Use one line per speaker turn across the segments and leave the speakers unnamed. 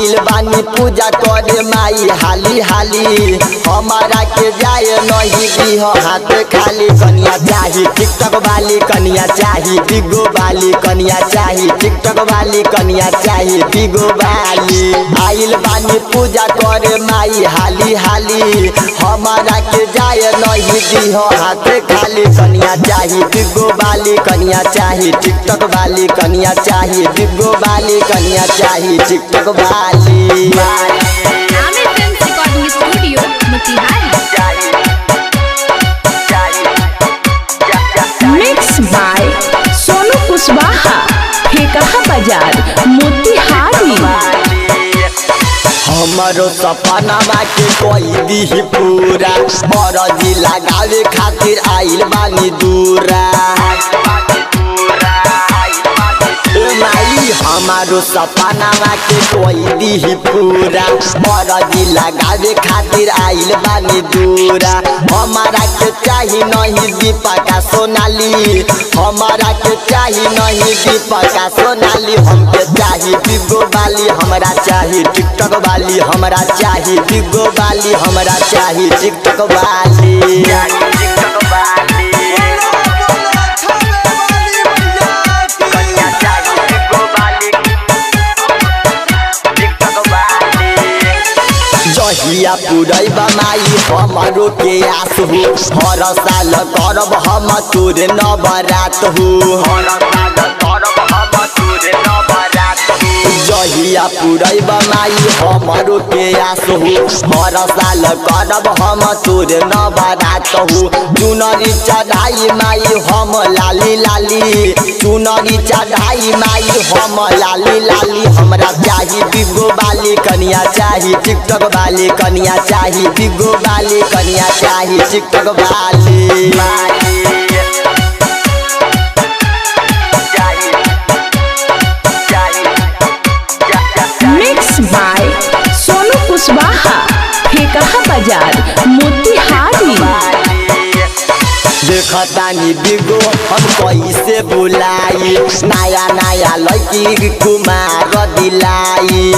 आइल बानी पूजा करे माई हाली हाली हमारा के जाए नहीं दिह हाथ खाली कनिया चाही टिकटॉक वाली कनिया चाही बिगो वाली कनिया चाही टिकटॉक वाली कनिया चाही बिगो वाली आइल बानी पूजा करे माई हाली हाली हमारा के जाए नहीं दिह हाथ खाली कनिया चाही बिगो वाली कनिया चाही टिकटॉक वाली कनिया चाही बिगो वाली कनिया चाही टिकटॉक वाली
Aamir films recording studio Motihari.
Mix by Sonu Kushwaha फेकहा बाजार मोतिहारी।
हमारो सपना के कोई दी पूरा मरजी लगावे खातिर आइल बानी दूरा माई हमारो सपना के कोई दी पूरा मरजी लगावे खातिर आइल बानी दूरा हमारा के चाही नहीं दीपका सोनाली हमारा के चाही नहीं दीपका सोनाली हमके चाही बिगो वाली हमरा चाही टिकटॉक वाली हमरा चाही बिगो वाली हमरा चाही टिकटॉक वाली जहिया पुरैबा माई हमारो के आस हो हर साल करब हम तोरे नवरात हो जहिया पुरैबा माई हमारो के आस हो हर साल करब हम तोरे नवरात हो चुनरी चढ़ाई माई हम लाली लाली चुनरी चढ़ाई माई हम लाली लाली हमरा चाही बिगो वाली कनिया चाही टिकटॉक वाली कनिया चाही बिगो वाली कनिया चाही टिकटॉक वाली
मिक्स बाय सोनू कुशवाहा फेकहा बाजार मोतिहारी।
देखतानी बिगो हम कैसे बुलाई नया नया लड़की कुमार दिलाई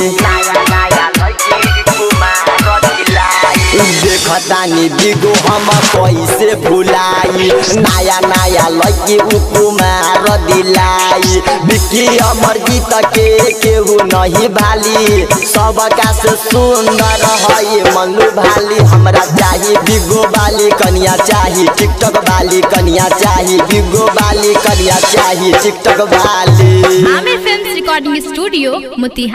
देखतानी बिगो हम कैसे भुलाई नया नया लड़की कुमार दिलाई बिकी अमर गीत के केहू नहीं भाली सबका से सुंदर है मनु भाली हमरा चाही बिगो वाली कनिया चाही टिकटॉक वाली कनिया चाही बिगो वाली कनिया चाही टिकटॉक वाली।
Aamir films recording studio Motihari.